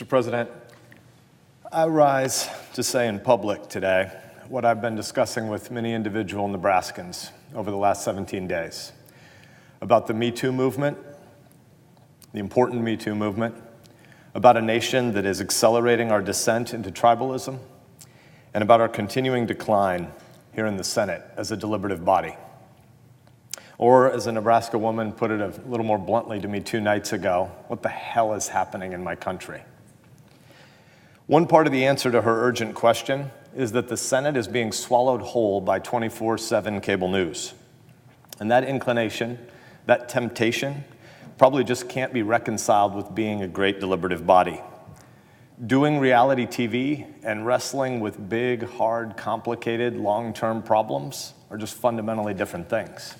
Mr. President, I rise to say in public today what I've been discussing with many individual Nebraskans over the last 17 days about the MeToo movement, the important MeToo movement, about a nation that is accelerating our descent into tribalism, and about our continuing decline here in the Senate as a deliberative body. Or, as a Nebraska woman put it a little more bluntly to me 2 nights ago, what the hell is happening in my country? One part of the answer to her urgent question is that the Senate is being swallowed whole by 24/7 cable news. And that inclination, that temptation, probably just can't be reconciled with being a great deliberative body. Doing reality TV and wrestling with big, hard, complicated, long-term problems are just fundamentally different things.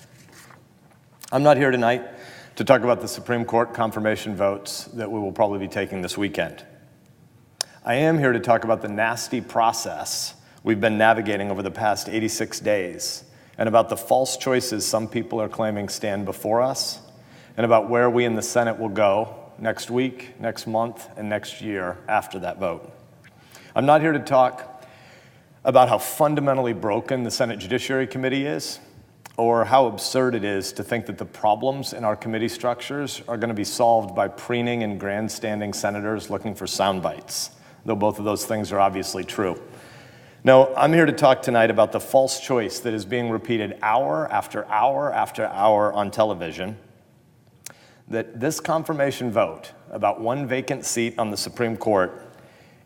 I'm not here tonight to talk about the Supreme Court confirmation votes that we will probably be taking this weekend. I am here to talk about the nasty process we've been navigating over the past 86 days and about the false choices some people are claiming stand before us and about where we in the Senate will go next week, next month, and next year after that vote. I'm not here to talk about how fundamentally broken the Senate Judiciary Committee is or how absurd it is to think that the problems in our committee structures are going to be solved by preening and grandstanding senators looking for sound bites, though both of those things are obviously true. No, I'm here to talk tonight about the false choice that is being repeated hour after hour after hour on television, that this confirmation vote about 1 vacant seat on the Supreme Court,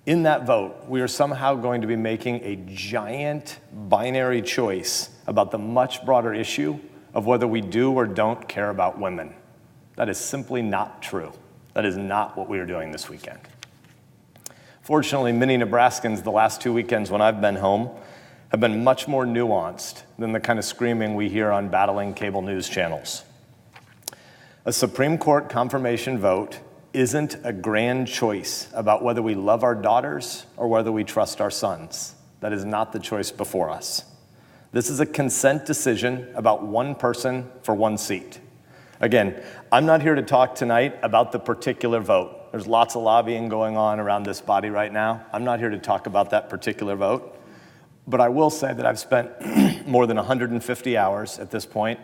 in that vote, we are somehow going to be making a giant binary choice about the much broader issue of whether we do or don't care about women. That is simply not true. That is not what we are doing this weekend. Fortunately, many Nebraskans the last 2 weekends when I've been home have been much more nuanced than the kind of screaming we hear on battling cable news channels. A Supreme Court confirmation vote isn't a grand choice about whether we love our daughters or whether we trust our sons. That is not the choice before us. This is a consent decision about 1 person for 1 seat. Again, I'm not here to talk tonight about the particular vote. There's lots of lobbying going on around this body right now. I'm not here to talk about that particular vote. But I will say that I've spent more than 150 hours at this point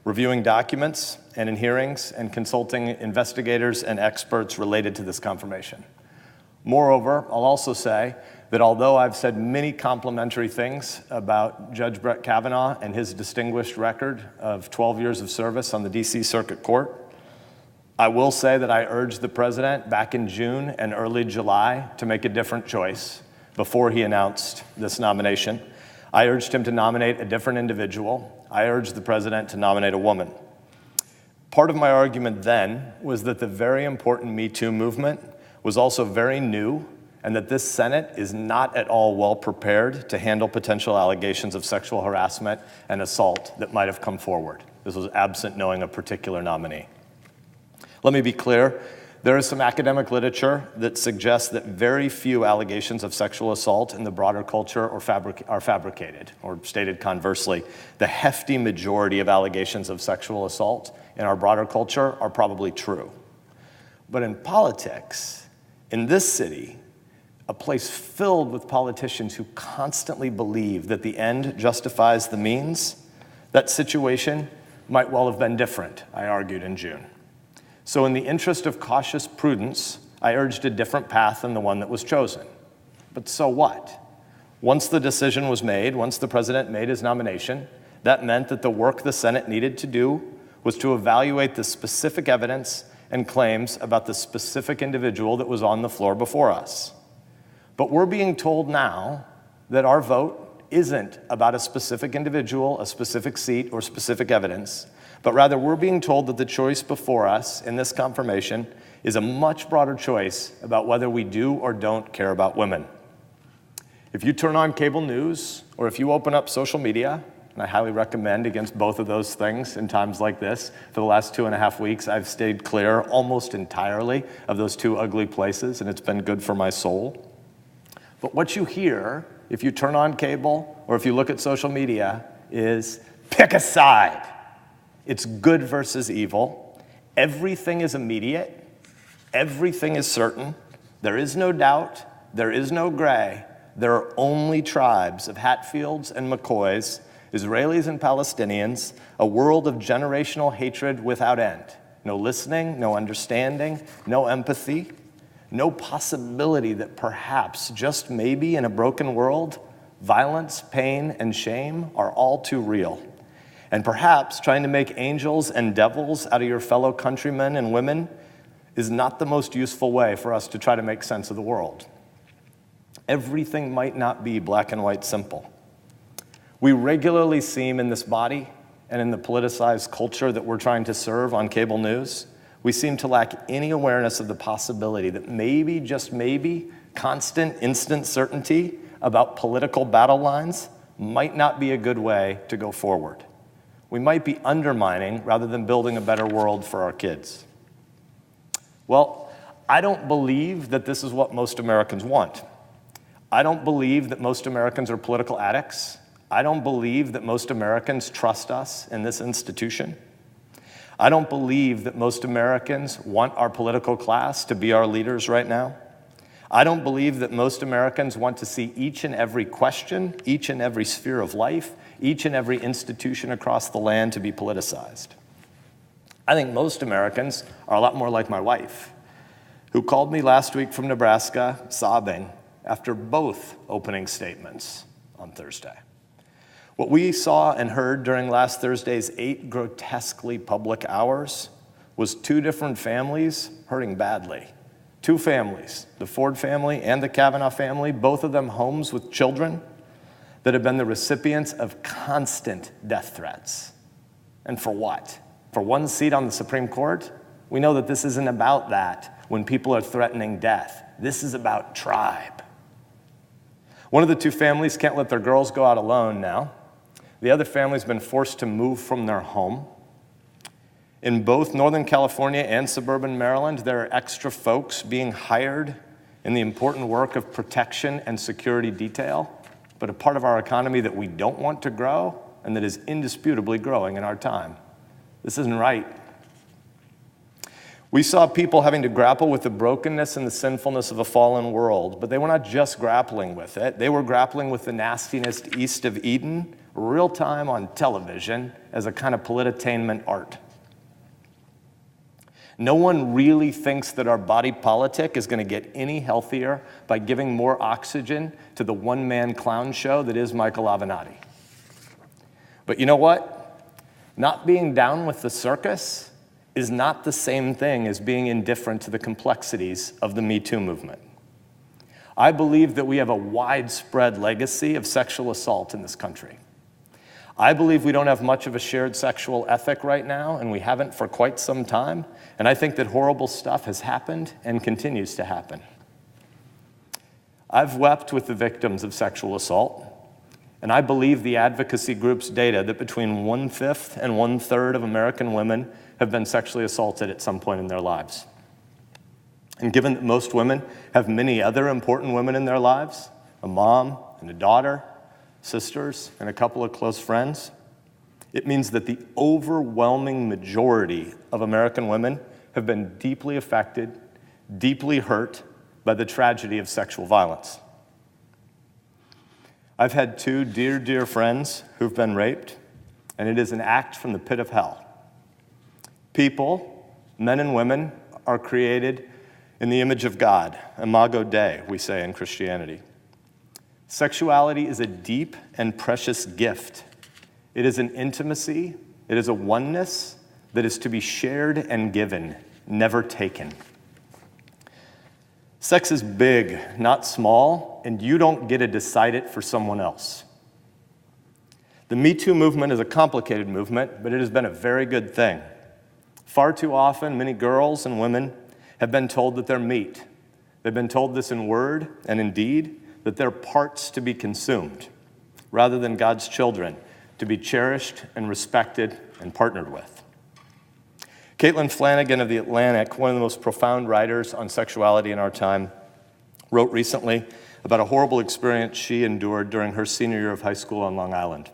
reviewing documents and in hearings and consulting investigators and experts related to this confirmation. Moreover, I'll also say that although I've said many complimentary things about Judge Kavanaugh and his distinguished record of 12 years of service on the D.C. Circuit Court, I will say that I urged the president back in June and early July to make a different choice before he announced this nomination. I urged him to nominate a different individual. I urged the president to nominate a woman. Part of my argument then was that the very important MeToo movement was also very new and that this Senate is not at all well prepared to handle potential allegations of sexual harassment and assault that might have come forward. This was absent knowing a particular nominee. Let me be clear. There is some academic literature that suggests that very few allegations of sexual assault in the broader culture are fabricated, or stated conversely, the hefty majority of allegations of sexual assault in our broader culture are probably true. But in politics, in this city, a place filled with politicians who constantly believe that the end justifies the means, that situation might well have been different, I argued in June. So in the interest of cautious prudence, I urged a different path than the one that was chosen. But so what? Once the decision was made, once the president made his nomination, that meant that the work the Senate needed to do was to evaluate the specific evidence and claims about the specific individual that was on the floor before us. But we're being told now that our vote isn't about a specific individual, a specific seat, or specific evidence, but rather we're being told that the choice before us in this confirmation is a much broader choice about whether we do or don't care about women. If you turn on cable news or if you open up social media, and I highly recommend against both of those things in times like this, for the last 2.5 weeks, I've stayed clear almost entirely of those 2 ugly places, and it's been good for my soul. But what you hear, if you turn on cable or if you look at social media, is pick a side. It's good versus evil. Everything is immediate. Everything is certain. There is no doubt, there is no gray. There are only tribes of Hatfields and McCoys, Israelis and Palestinians, a world of generational hatred without end. No listening, no understanding, no empathy, no possibility that perhaps, just maybe in a broken world, violence, pain, and shame are all too real. And perhaps trying to make angels and devils out of your fellow countrymen and women is not the most useful way for us to try to make sense of the world. Everything might not be black and white simple. We regularly seem in this body and in the politicized culture that we're trying to serve on cable news, we seem to lack any awareness of the possibility that maybe, just maybe, constant, instant certainty about political battle lines might not be a good way to go forward. We might be undermining rather than building a better world for our kids. Well, I don't believe that this is what most Americans want. I don't believe that most Americans are political addicts. I don't believe that most Americans trust us in this institution. I don't believe that most Americans want our political class to be our leaders right now. I don't believe that most Americans want to see each and every question, each and every sphere of life, each and every institution across the land to be politicized. I think most Americans are a lot more like my wife, who called me last week from Nebraska sobbing after both opening statements on Thursday. What we saw and heard during last Thursday's 8 grotesquely public hours was 2 different families hurting badly. 2 families, the Ford family and the Kavanaugh family, both of them homes with children that have been the recipients of constant death threats. And for what? For 1 seat on the Supreme Court? We know that this isn't about that when people are threatening death. This is about tribe. One of the 2 families can't let their girls go out alone now. The other family's been forced to move from their home. In both Northern California and suburban Maryland, there are extra folks being hired in the important work of protection and security detail, but a part of our economy that we don't want to grow and that is indisputably growing in our time. This isn't right. We saw people having to grapple with the brokenness and the sinfulness of a fallen world, but they were not just grappling with it. They were grappling with the nastiness east of Eden, real time on television, as a kind of politainment art. No one really thinks that our body politic is going to get any healthier by giving more oxygen to the one-man clown show that is Michael Avenatti. But you know what? Not being down with the circus is not the same thing as being indifferent to the complexities of the MeToo movement. I believe that we have a widespread legacy of sexual assault in this country. I believe we don't have much of a shared sexual ethic right now, and we haven't for quite some time, and I think that horrible stuff has happened and continues to happen. I've wept with the victims of sexual assault, and I believe the advocacy group's data that between 1/5 and 1/3 of American women have been sexually assaulted at some point in their lives. And given that most women have many other important women in their lives, a mom and a daughter, sisters, and a couple of close friends, it means that the overwhelming majority of American women have been deeply affected, deeply hurt by the tragedy of sexual violence. I've had 2 dear, dear friends who've been raped, and it is an act from the pit of hell. People, men and women, are created in the image of God, imago Dei, we say in Christianity. Sexuality is a deep and precious gift. It is an intimacy, it is a oneness that is to be shared and given, never taken. Sex is big, not small, and you don't get to decide it for someone else. The MeToo movement is a complicated movement, but it has been a very good thing. Far too often, many girls and women have been told that they're meat. They've been told this in word and in deed, that they're parts to be consumed, rather than God's children, to be cherished and respected and partnered with. Caitlin Flanagan of The Atlantic, one of the most profound writers on sexuality in our time, wrote recently about a horrible experience she endured during her senior year of high school on Long Island.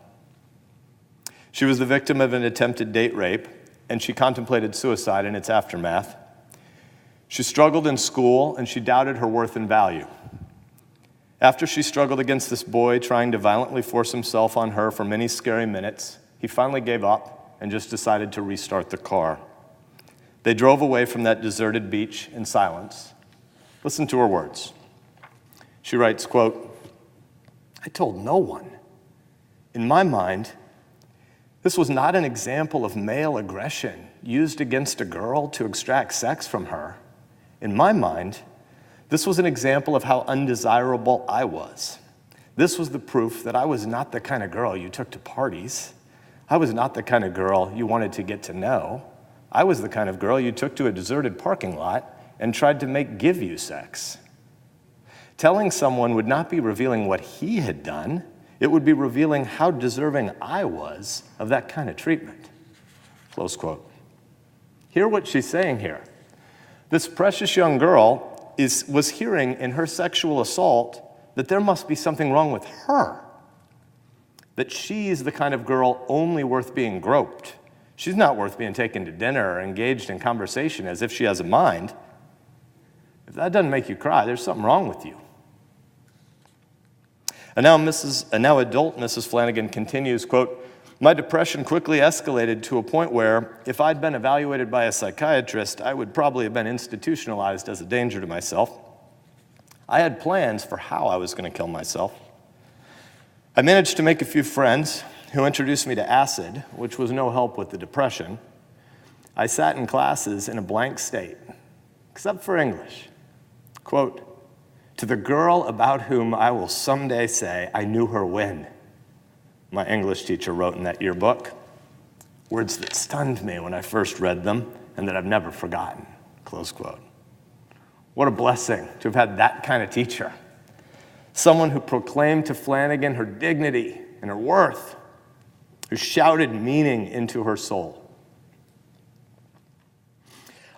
She was the victim of an attempted date rape, and she contemplated suicide in its aftermath. She struggled in school, and she doubted her worth and value. After she struggled against this boy trying to violently force himself on her for many scary minutes, he finally gave up and just decided to restart the car. They drove away from that deserted beach in silence. Listen to her words. She writes, quote, "I told no one. In my mind, this was not an example of male aggression used against a girl to extract sex from her. In my mind, this was an example of how undesirable I was. This was the proof that I was not the kind of girl you took to parties. I was not the kind of girl you wanted to get to know. I was the kind of girl you took to a deserted parking lot and tried to make give you sex. Telling someone would not be revealing what he had done. It would be revealing how deserving I was of that kind of treatment." Close quote. Hear what she's saying here. This precious young girl was hearing in her sexual assault that there must be something wrong with her, that she's the kind of girl only worth being groped. She's not worth being taken to dinner or engaged in conversation as if she has a mind. If that doesn't make you cry, there's something wrong with you. And now adult Mrs. Flanagan continues, quote, "My depression quickly escalated to a point where, if I'd been evaluated by a psychiatrist, I would probably have been institutionalized as a danger to myself. I had plans for how I was going to kill myself. I managed to make a few friends who introduced me to acid, which was no help with the depression. I sat in classes in a blank state, except for English. Quote, to the girl about whom I will someday say I knew her when, my English teacher wrote in that yearbook. Words that stunned me when I first read them and that I've never forgotten, close quote. What a blessing to have had that kind of teacher. Someone who proclaimed to Flanagan her dignity and her worth, who shouted meaning into her soul.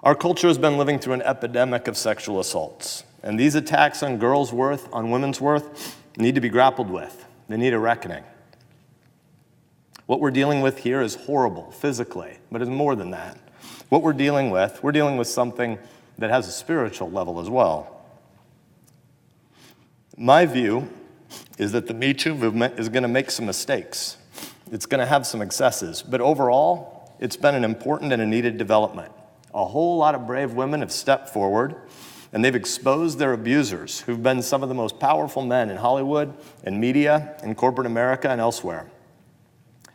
Our culture has been living through an epidemic of sexual assaults, and these attacks on girls' worth, on women's worth, need to be grappled with. They need a reckoning. What we're dealing with here is horrible physically, but it's more than that. What we're dealing with something that has a spiritual level as well. My view is that the MeToo movement is going to make some mistakes. It's going to have some excesses, but overall, it's been an important and a needed development. A whole lot of brave women have stepped forward, and they've exposed their abusers, who've been some of the most powerful men in Hollywood, in media, in corporate America, and elsewhere.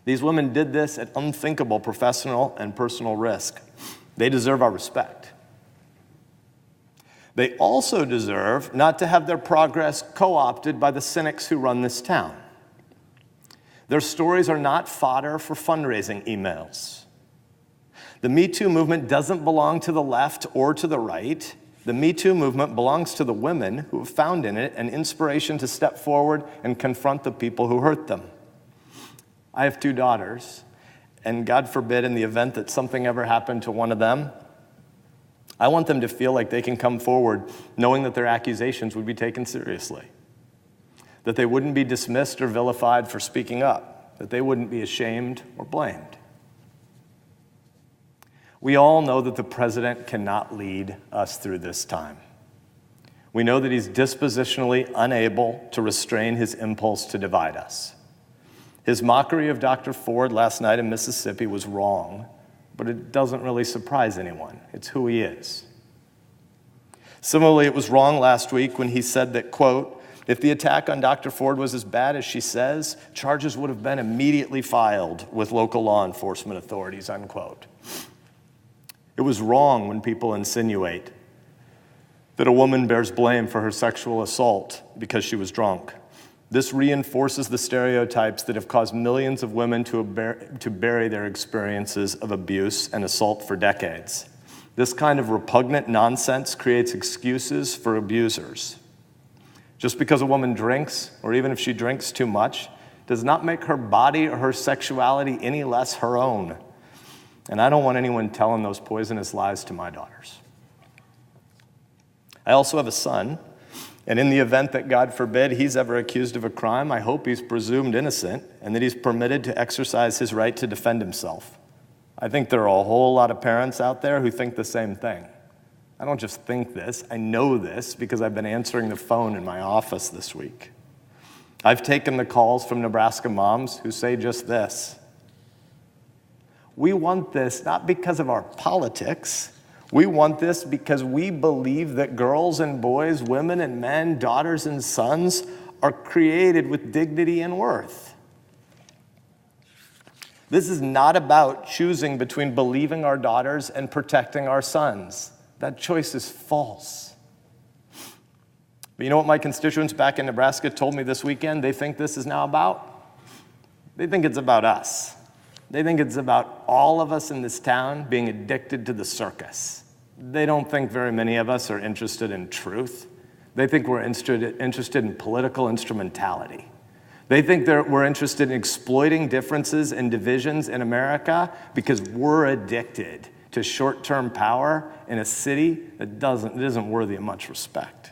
These women did this at unthinkable professional and personal risk. They deserve our respect. They also deserve not to have their progress co-opted by the cynics who run this town. Their stories are not fodder for fundraising emails. The MeToo movement doesn't belong to the left or to the right. The MeToo movement belongs to the women who have found in it an inspiration to step forward and confront the people who hurt them. I have 2 daughters, and God forbid in the event that something ever happened to one of them, I want them to feel like they can come forward knowing that their accusations would be taken seriously, that they wouldn't be dismissed or vilified for speaking up, that they wouldn't be ashamed or blamed. We all know that the president cannot lead us through this time. We know that he's dispositionally unable to restrain his impulse to divide us. His mockery of Dr. Ford last night in Mississippi was wrong, but it doesn't really surprise anyone. It's who he is. Similarly, it was wrong last week when he said that, quote, if the attack on Dr. Ford was as bad as she says, charges would have been immediately filed with local law enforcement authorities, unquote. It was wrong when people insinuate that a woman bears blame for her sexual assault because she was drunk. This reinforces the stereotypes that have caused millions of women to bury their experiences of abuse and assault for decades. This kind of repugnant nonsense creates excuses for abusers. Just because a woman drinks, or even if she drinks too much, does not make her body or her sexuality any less her own. And I don't want anyone telling those poisonous lies to my daughters. I also have a son, and in the event that, God forbid, he's ever accused of a crime, I hope he's presumed innocent and that he's permitted to exercise his right to defend himself. I think there are a whole lot of parents out there who think the same thing. I don't just think this, I know this because I've been answering the phone in my office this week. I've taken the calls from Nebraska moms who say just this. We want this not because of our politics. We want this because we believe that girls and boys, women and men, daughters and sons are created with dignity and worth. This is not about choosing between believing our daughters and protecting our sons. That choice is false. But you know what my constituents back in Nebraska told me this weekend they think this is now about? They think it's about us. They think it's about all of us in this town being addicted to the circus. They don't think very many of us are interested in truth. They think we're interested in political instrumentality. They think we're interested in exploiting differences and divisions in America because we're addicted to short-term power in a city that isn't worthy of much respect.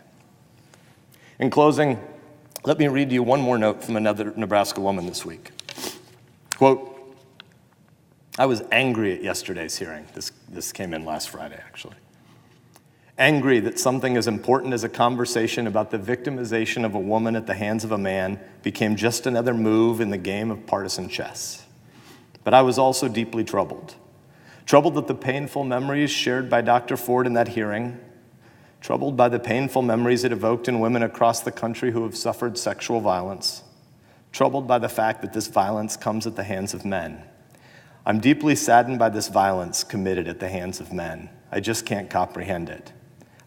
In closing, let me read you one more note from another Nebraska woman this week. Quote, I was angry at yesterday's hearing. This came in last Friday, actually. Angry that something as important as a conversation about the victimization of a woman at the hands of a man became just another move in the game of partisan chess. But I was also deeply troubled. Troubled at the painful memories shared by Dr. Ford in that hearing. Troubled by the painful memories it evoked in women across the country who have suffered sexual violence. Troubled by the fact that this violence comes at the hands of men. I'm deeply saddened by this violence committed at the hands of men. I just can't comprehend it.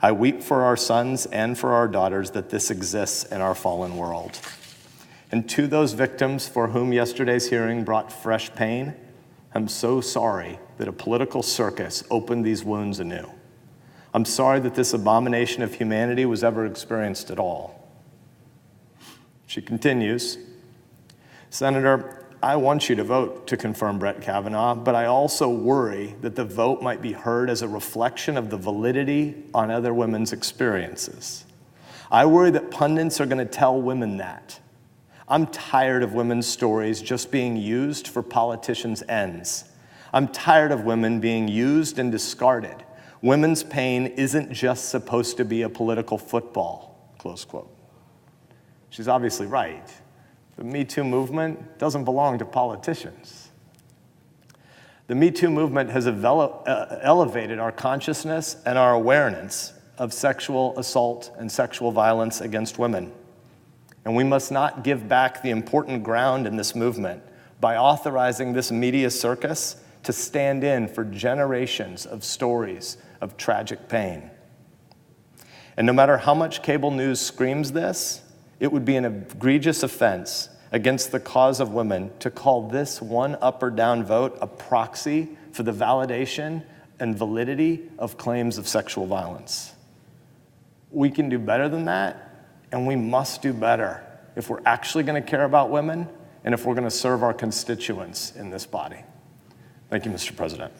I weep for our sons and for our daughters that this exists in our fallen world. And to those victims for whom yesterday's hearing brought fresh pain, I'm so sorry that a political circus opened these wounds anew. I'm sorry that this abomination of humanity was ever experienced at all. She continues, Senator, I want you to vote to confirm Brett Kavanaugh, but I also worry that the vote might be heard as a reflection of the validity on other women's experiences. I worry that pundits are going to tell women that. I'm tired of women's stories just being used for politicians' ends. I'm tired of women being used and discarded. Women's pain isn't just supposed to be a political football, close quote. She's obviously right. The MeToo movement doesn't belong to politicians. The MeToo movement has elevated our consciousness and our awareness of sexual assault and sexual violence against women. And we must not give back the important ground in this movement by authorizing this media circus to stand in for generations of stories of tragic pain. And no matter how much cable news screams this, it would be an egregious offense against the cause of women to call this one up or down vote a proxy for the validation and validity of claims of sexual violence. We can do better than that, and we must do better if we're actually going to care about women and if we're going to serve our constituents in this body. Thank you, Mr. President.